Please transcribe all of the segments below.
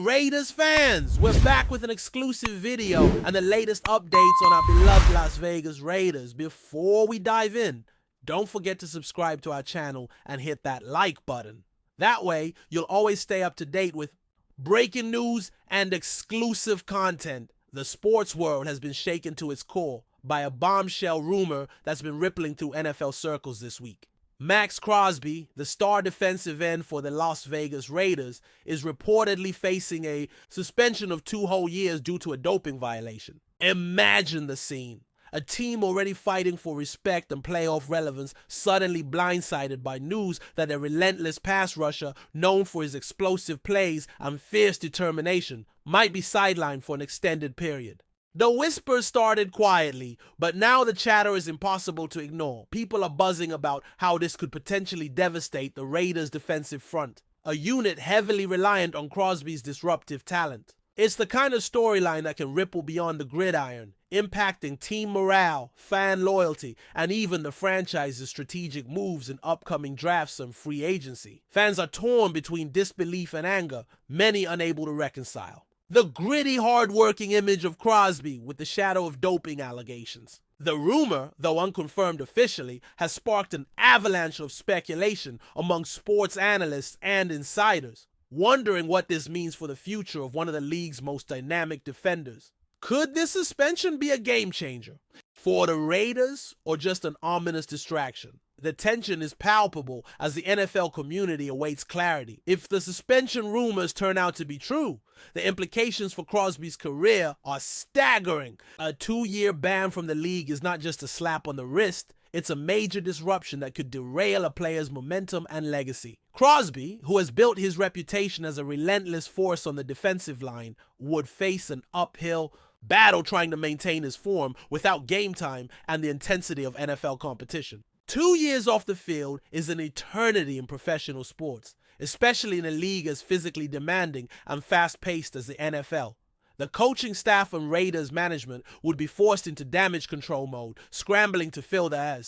Raiders fans, we're back with an exclusive video and the latest updates on our beloved Las Vegas Raiders. Before we dive in, don't forget to subscribe to our channel and hit that like button. That way, you'll always stay up to date with breaking news and exclusive content. The sports world has been shaken to its core by a bombshell rumor that's been rippling through NFL circles this week. MAXX Crosby, the star defensive end for the Las Vegas Raiders, is reportedly facing a suspension of 2 whole years due to a doping violation. Imagine the scene. A team already fighting for respect and playoff relevance suddenly blindsided by news that a relentless pass rusher known for his explosive plays and fierce determination might be sidelined for an extended period. The whispers started quietly, but now the chatter is impossible to ignore. People are buzzing about how this could potentially devastate the Raiders' defensive front, a unit heavily reliant on Crosby's disruptive talent. It's the kind of storyline that can ripple beyond the gridiron, impacting team morale, fan loyalty, and even the franchise's strategic moves in upcoming drafts and free agency. Fans are torn between disbelief and anger, many unable to reconcile. The gritty, hard-working image of Crosby with the shadow of doping allegations. The rumor, though unconfirmed officially, has sparked an avalanche of speculation among sports analysts and insiders, wondering what this means for the future of one of the league's most dynamic defenders. Could this suspension be a game changer for the Raiders or just an ominous distraction? The tension is palpable as the NFL community awaits clarity. If the suspension rumors turn out to be true, the implications for Crosby's career are staggering. A 2-year ban from the league is not just a slap on the wrist, it's a major disruption that could derail a player's momentum and legacy. Crosby, who has built his reputation as a relentless force on the defensive line, would face an uphill battle trying to maintain his form without game time and the intensity of NFL competition. 2 years off the field is an eternity in professional sports, especially in a league as physically demanding and fast-paced as the NFL. The coaching staff and Raiders management would be forced into damage control mode, scrambling to fill the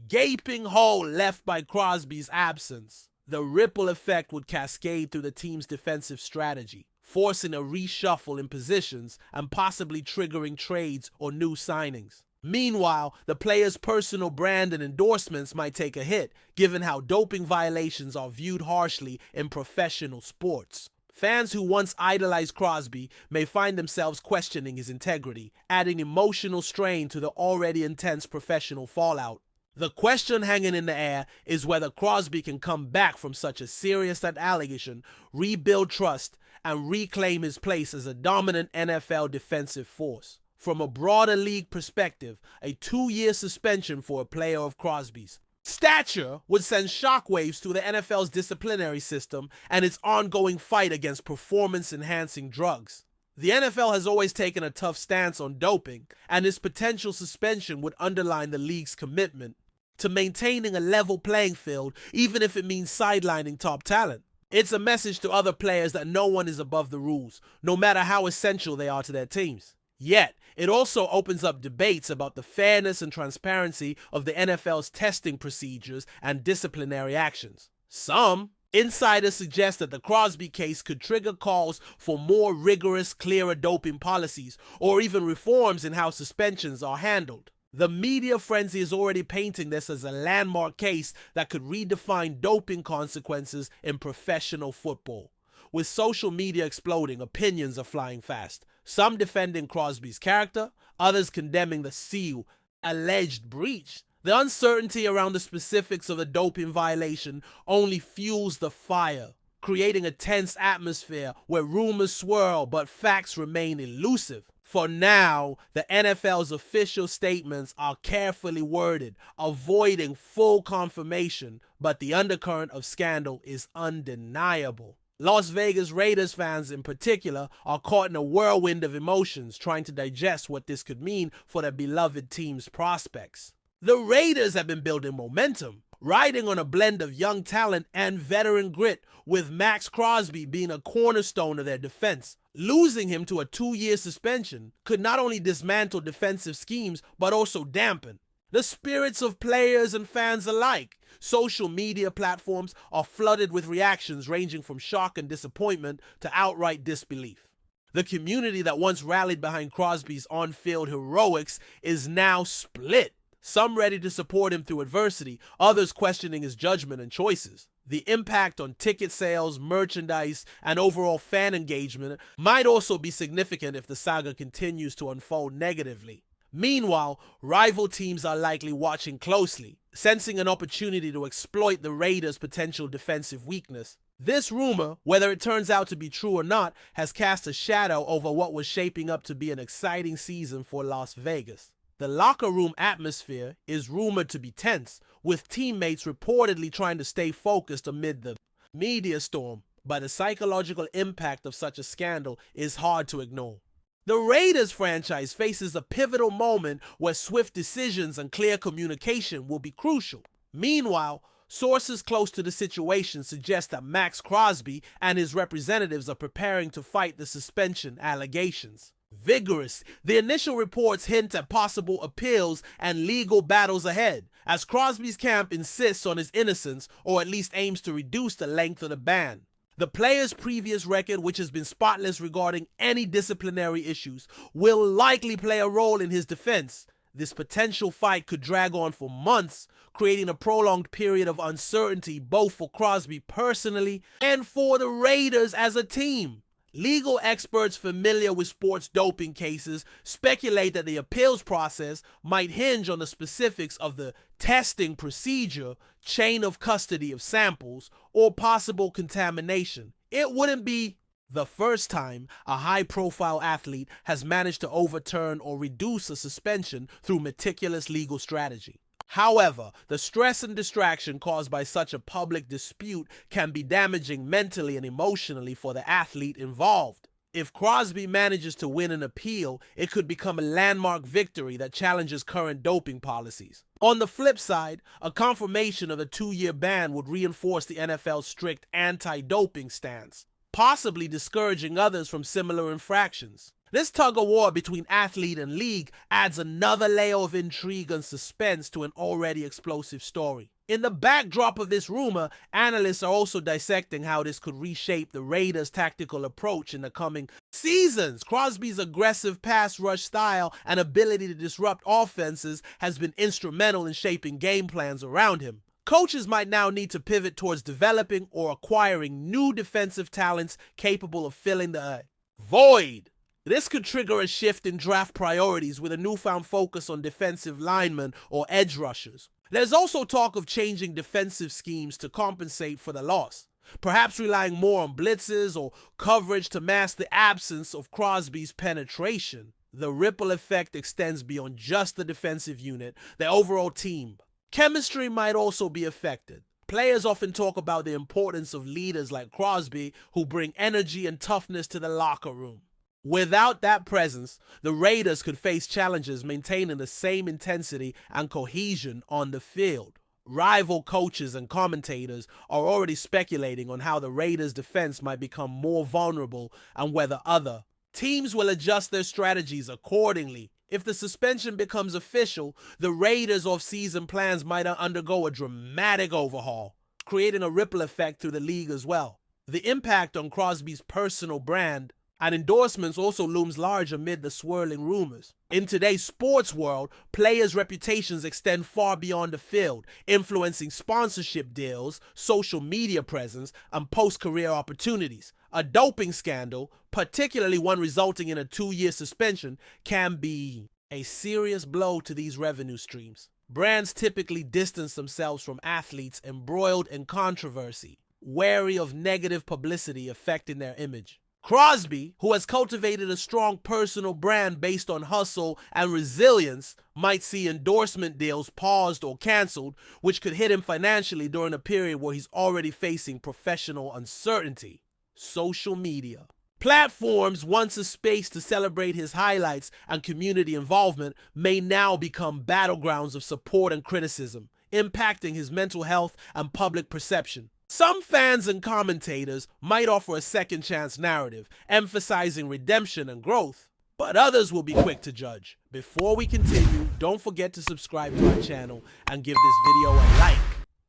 gaping hole left by Crosby's absence. The ripple effect would cascade through the team's defensive strategy, forcing a reshuffle in positions and possibly triggering trades or new signings. Meanwhile, the player's personal brand and endorsements might take a hit, given how doping violations are viewed harshly in professional sports. Fans who once idolized Crosby may find themselves questioning his integrity, adding emotional strain to the already intense professional fallout. The question hanging in the air is whether Crosby can come back from such a serious allegation, rebuild trust, and reclaim his place as a dominant NFL defensive force. From a broader league perspective, a 2-year suspension for a player of Crosby's stature would send shockwaves through the NFL's disciplinary system and its ongoing fight against performance-enhancing drugs. The NFL has always taken a tough stance on doping, and this potential suspension would underline the league's commitment to maintaining a level playing field, even if it means sidelining top talent. It's a message to other players that no one is above the rules, no matter how essential they are to their teams. Yet, it also opens up debates about the fairness and transparency of the NFL's testing procedures and disciplinary actions. Some insiders suggest that the Crosby case could trigger calls for more rigorous, clearer doping policies, or even reforms in how suspensions are handled. The media frenzy is already painting this as a landmark case that could redefine doping consequences in professional football. With social media exploding, opinions are flying fast. Some defending Crosby's character, others condemning the alleged breach. The uncertainty around the specifics of the doping violation only fuels the fire, creating a tense atmosphere where rumors swirl but facts remain elusive. For now, the NFL's official statements are carefully worded, avoiding full confirmation, but the undercurrent of scandal is undeniable. Las Vegas Raiders fans in particular are caught in a whirlwind of emotions trying to digest what this could mean for their beloved team's prospects. The Raiders have been building momentum, riding on a blend of young talent and veteran grit, with MAXX Crosby being a cornerstone of their defense. Losing him to a 2-year suspension could not only dismantle defensive schemes but also dampen The spirits of players and fans alike. Social media platforms are flooded with reactions ranging from shock and disappointment to outright disbelief. The community that once rallied behind Crosby's on-field heroics is now split. Some ready to support him through adversity, others questioning his judgment and choices. The impact on ticket sales, merchandise, and overall fan engagement might also be significant if the saga continues to unfold negatively. Meanwhile, rival teams are likely watching closely, sensing an opportunity to exploit the Raiders' potential defensive weakness. This rumor, whether it turns out to be true or not, has cast a shadow over what was shaping up to be an exciting season for Las Vegas. The locker room atmosphere is rumored to be tense, with teammates reportedly trying to stay focused amid the media storm, but the psychological impact of such a scandal is hard to ignore. The Raiders franchise faces a pivotal moment where swift decisions and clear communication will be crucial. Meanwhile, sources close to the situation suggest that Maxx Crosby and his representatives are preparing to fight the suspension allegations vigorously. The initial reports hint at possible appeals and legal battles ahead, as Crosby's camp insists on his innocence or at least aims to reduce the length of the ban. The player's previous record, which has been spotless regarding any disciplinary issues, will likely play a role in his defense. This potential fight could drag on for months, creating a prolonged period of uncertainty both for Crosby personally and for the Raiders as a team. Legal experts familiar with sports doping cases speculate that the appeals process might hinge on the specifics of the testing procedure, chain of custody of samples, or possible contamination. It wouldn't be the first time a high-profile athlete has managed to overturn or reduce a suspension through meticulous legal strategy. However, the stress and distraction caused by such a public dispute can be damaging mentally and emotionally for the athlete involved. If Crosby manages to win an appeal, it could become a landmark victory that challenges current doping policies. On the flip side, a confirmation of a 2-year ban would reinforce the NFL's strict anti-doping stance, possibly discouraging others from similar infractions. This tug-of-war between athlete and league adds another layer of intrigue and suspense to an already explosive story. In the backdrop of this rumor, analysts are also dissecting how this could reshape the Raiders' tactical approach in the coming seasons. Crosby's aggressive pass rush style and ability to disrupt offenses has been instrumental in shaping game plans around him. Coaches might now need to pivot towards developing or acquiring new defensive talents capable of filling the void. This could trigger a shift in draft priorities with a newfound focus on defensive linemen or edge rushers. There's also talk of changing defensive schemes to compensate for the loss, perhaps relying more on blitzes or coverage to mask the absence of Crosby's penetration. The ripple effect extends beyond just the defensive unit, the overall team. Chemistry might also be affected. Players often talk about the importance of leaders like Crosby who bring energy and toughness to the locker room. Without that presence, the Raiders could face challenges maintaining the same intensity and cohesion on the field. Rival coaches and commentators are already speculating on how the Raiders' defense might become more vulnerable and whether other teams will adjust their strategies accordingly. If the suspension becomes official, the Raiders' off-season plans might undergo a dramatic overhaul, creating a ripple effect through the league as well. The impact on Crosby's personal brand and endorsements also looms large amid the swirling rumors. In today's sports world, players' reputations extend far beyond the field, influencing sponsorship deals, social media presence, and post-career opportunities. A doping scandal, particularly one resulting in a 2-year suspension, can be a serious blow to these revenue streams. Brands typically distance themselves from athletes embroiled in controversy, wary of negative publicity affecting their image. Crosby, who has cultivated a strong personal brand based on hustle and resilience, might see endorsement deals paused or canceled, which could hit him financially during a period where he's already facing professional uncertainty. Social media. Platforms once a space to celebrate his highlights and community involvement may now become battlegrounds of support and criticism, impacting his mental health and public perception. Some fans and commentators might offer a second chance narrative, emphasizing redemption and growth, but others will be quick to judge, Before we continue, don't forget to subscribe to our channel and give this video a like.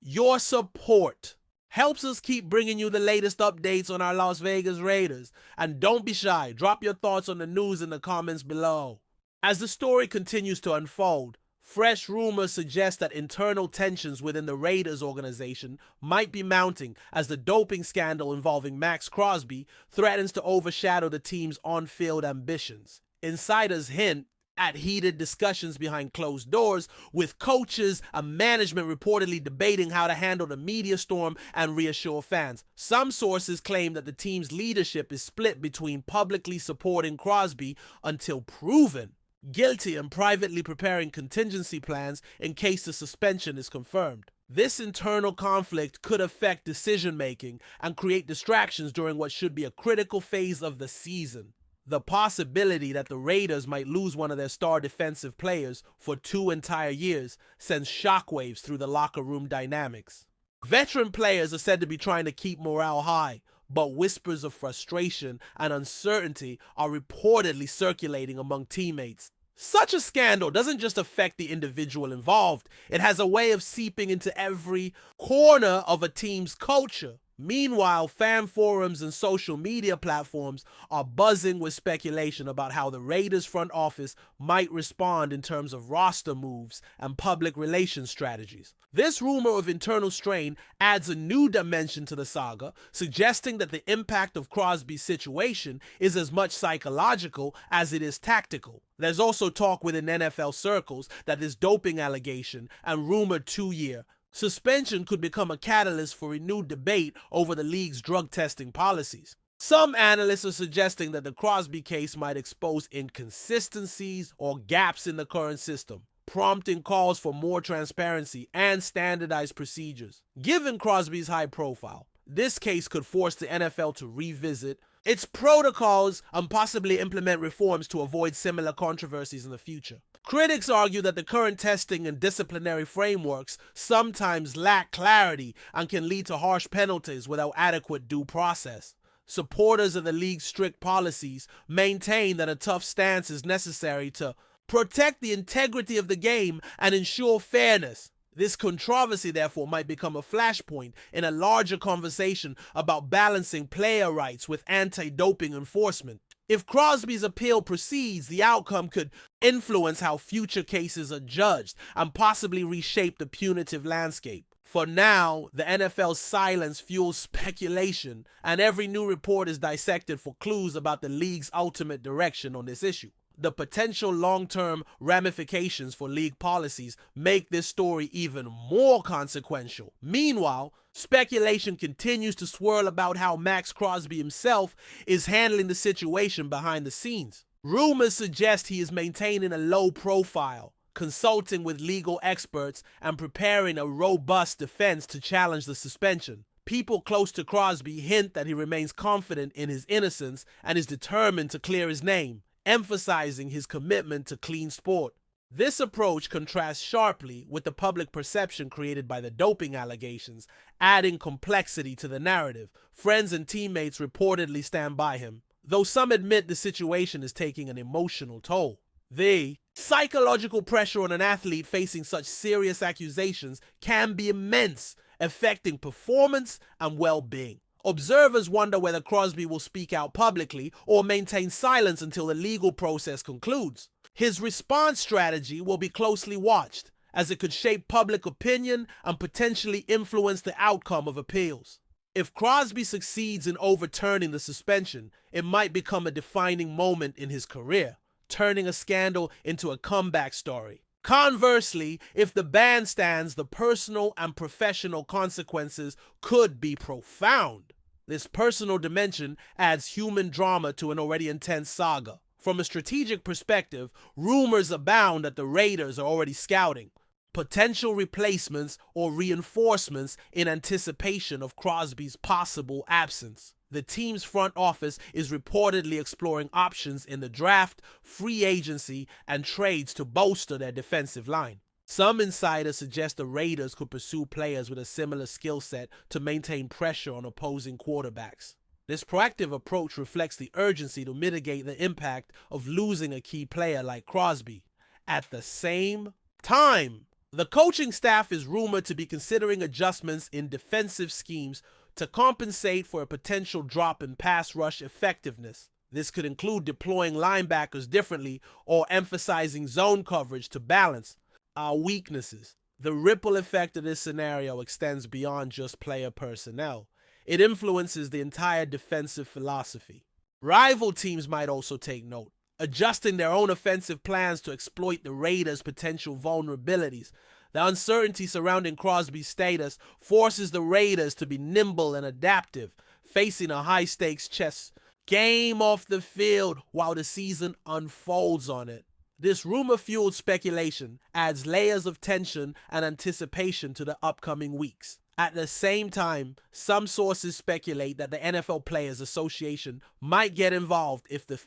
Your support helps us keep bringing you the latest updates on our Las Vegas Raiders. And don't be shy, drop your thoughts on the news in the comments below. As the story continues to unfold, fresh rumors suggest that internal tensions within the Raiders organization might be mounting as the doping scandal involving MAXX Crosby threatens to overshadow the team's on-field ambitions. Insiders hint at heated discussions behind closed doors, with coaches and management reportedly debating how to handle the media storm and reassure fans. Some sources claim that the team's leadership is split between publicly supporting Crosby until proven guilty and privately preparing contingency plans in case the suspension is confirmed. This internal conflict could affect decision-making and create distractions during what should be a critical phase of the season. The possibility that the Raiders might lose one of their star defensive players for 2 entire years sends shockwaves through the locker room dynamics. Veteran players are said to be trying to keep morale high, but whispers of frustration and uncertainty are reportedly circulating among teammates. Such a scandal doesn't just affect the individual involved, it has a way of seeping into every corner of a team's culture. Meanwhile, fan forums and social media platforms are buzzing with speculation about how the Raiders front office might respond in terms of roster moves and public relations strategies. This rumor of internal strain adds a new dimension to the saga, suggesting that the impact of Crosby's situation is as much psychological as it is tactical. There's also talk within NFL circles that this doping allegation and rumored 2-year suspension could become a catalyst for renewed debate over the league's drug testing policies. Some analysts are suggesting that the Crosby case might expose inconsistencies or gaps in the current system, prompting calls for more transparency and standardized procedures. Given Crosby's high profile, this case could force the NFL to revisit its protocols and possibly implement reforms to avoid similar controversies in the future. Critics argue that the current testing and disciplinary frameworks sometimes lack clarity and can lead to harsh penalties without adequate due process. Supporters of the league's strict policies maintain that a tough stance is necessary to protect the integrity of the game and ensure fairness. This controversy, therefore, might become a flashpoint in a larger conversation about balancing player rights with anti-doping enforcement. If Crosby's appeal proceeds, the outcome could influence how future cases are judged and possibly reshape the punitive landscape. For now, the NFL's silence fuels speculation, and every new report is dissected for clues about the league's ultimate direction on this issue. The potential long-term ramifications for league policies make this story even more consequential. Meanwhile, speculation continues to swirl about how MAXX Crosby himself is handling the situation behind the scenes. Rumors suggest he is maintaining a low profile, consulting with legal experts and preparing a robust defense to challenge the suspension. People close to Crosby hint that he remains confident in his innocence and is determined to clear his name, emphasizing his commitment to clean sport. This approach contrasts sharply with the public perception created by the doping allegations, adding complexity to the narrative. Friends and teammates reportedly stand by him, though some admit the situation is taking an emotional toll. The psychological pressure on an athlete facing such serious accusations can be immense, affecting performance and well-being. Observers wonder whether Crosby will speak out publicly or maintain silence until the legal process concludes. His response strategy will be closely watched, as it could shape public opinion and potentially influence the outcome of appeals. If Crosby succeeds in overturning the suspension, it might become a defining moment in his career, turning a scandal into a comeback story. Conversely, if the ban stands, the personal and professional consequences could be profound. This personal dimension adds human drama to an already intense saga. From a strategic perspective, rumors abound that the Raiders are already scouting potential replacements or reinforcements in anticipation of Crosby's possible absence. The team's front office is reportedly exploring options in the draft, free agency, and trades to bolster their defensive line. Some insiders suggest the Raiders could pursue players with a similar skill set to maintain pressure on opposing quarterbacks. This proactive approach reflects the urgency to mitigate the impact of losing a key player like Crosby, At the same time, the coaching staff is rumored to be considering adjustments in defensive schemes to compensate for a potential drop in pass rush effectiveness. This could include deploying linebackers differently or emphasizing zone coverage to balance our weaknesses. The ripple effect of this scenario extends beyond just player personnel. It influences the entire defensive philosophy. Rival teams might also take note, adjusting their own offensive plans to exploit the Raiders' potential vulnerabilities. The uncertainty surrounding Crosby's status forces the Raiders to be nimble and adaptive, facing a high-stakes chess game off the field while the season unfolds on it. This rumor-fueled speculation adds layers of tension and anticipation to the upcoming weeks. At the same time, some sources speculate that the NFL Players Association might get involved if the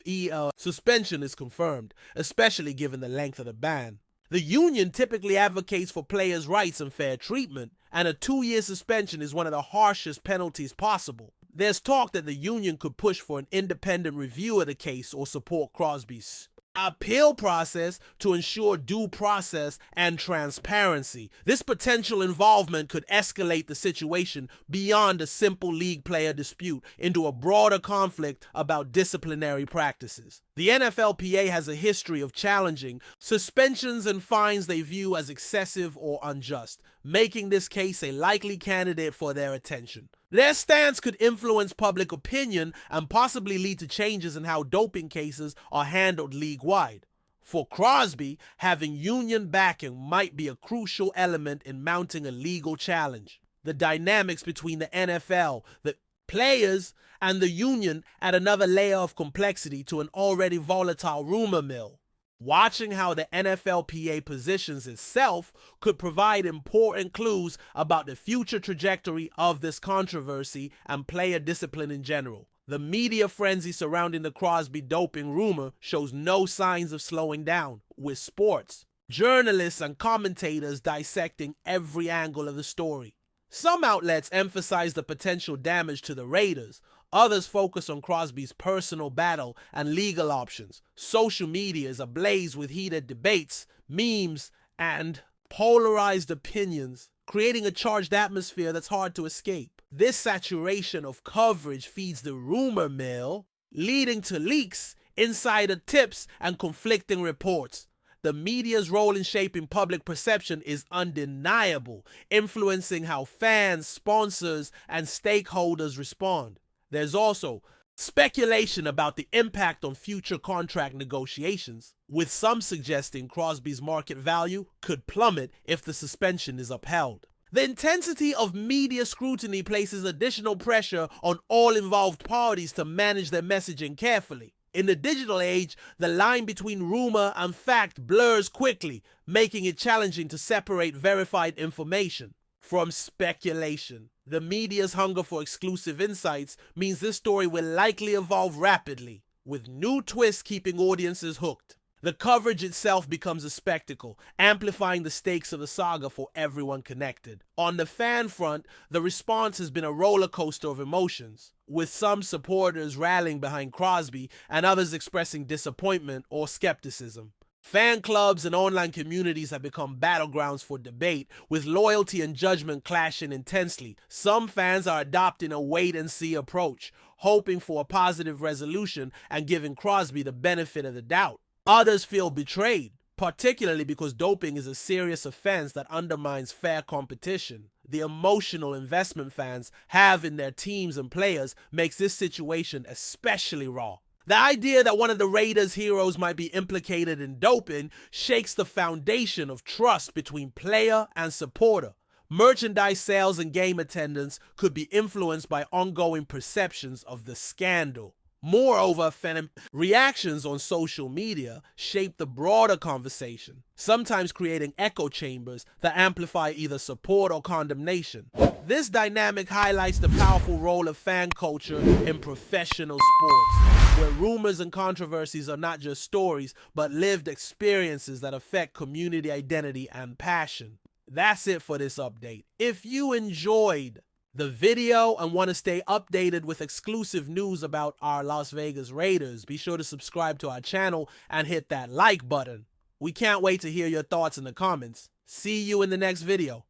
suspension is confirmed, especially given the length of the ban. The union typically advocates for players' rights and fair treatment, and a 2-year suspension is one of the harshest penalties possible. There's talk that the union could push for an independent review of the case or support Crosby's appeal process to ensure due process and transparency. This potential involvement could escalate the situation beyond a simple league player dispute into a broader conflict about disciplinary practices. The NFLPA has a history of challenging suspensions and fines they view as excessive or unjust, making this case a likely candidate for their attention. Their stance could influence public opinion and possibly lead to changes in how doping cases are handled league-wide. For Crosby, having union backing might be a crucial element in mounting a legal challenge. The dynamics between the NFL, the players, and the union add another layer of complexity to an already volatile rumor mill. Watching how the NFLPA positions itself could provide important clues about the future trajectory of this controversy and player discipline in general. The media frenzy surrounding the Crosby doping rumor shows no signs of slowing down, with sports, journalists, and commentators dissecting every angle of the story. Some outlets emphasize the potential damage to the Raiders. Others focus on Crosby's personal battle and legal options. Social media is ablaze with heated debates, memes, and polarized opinions, creating a charged atmosphere that's hard to escape. This saturation of coverage feeds the rumor mill, leading to leaks, insider tips, and conflicting reports. The media's role in shaping public perception is undeniable, influencing how fans, sponsors, and stakeholders respond. There's also speculation about the impact on future contract negotiations, with some suggesting Crosby's market value could plummet if the suspension is upheld. The intensity of media scrutiny places additional pressure on all involved parties to manage their messaging carefully. In the digital age, the line between rumor and fact blurs quickly, making it challenging to separate verified information from speculation. The media's hunger for exclusive insights means this story will likely evolve rapidly, with new twists keeping audiences hooked. The coverage itself becomes a spectacle, amplifying the stakes of the saga for everyone connected. On the fan front, the response has been a roller coaster of emotions, with some supporters rallying behind Crosby and others expressing disappointment or skepticism. Fan clubs and online communities have become battlegrounds for debate, with loyalty and judgment clashing intensely. Some fans are adopting a wait-and-see approach, hoping for a positive resolution and giving Crosby the benefit of the doubt. Others feel betrayed, particularly because doping is a serious offense that undermines fair competition. The emotional investment fans have in their teams and players makes this situation especially raw. The idea that one of the Raiders' heroes might be implicated in doping shakes the foundation of trust between player and supporter. Merchandise sales and game attendance could be influenced by ongoing perceptions of the scandal. Moreover, fan reactions on social media shape the broader conversation, sometimes creating echo chambers that amplify either support or condemnation. This dynamic highlights the powerful role of fan culture in professional sports, where rumors and controversies are not just stories, but lived experiences that affect community identity and passion. That's it for this update. If you enjoyed the video and want to stay updated with exclusive news about our Las Vegas Raiders, be sure to subscribe to our channel and hit that like button. We can't wait to hear your thoughts in the comments. See you in the next video.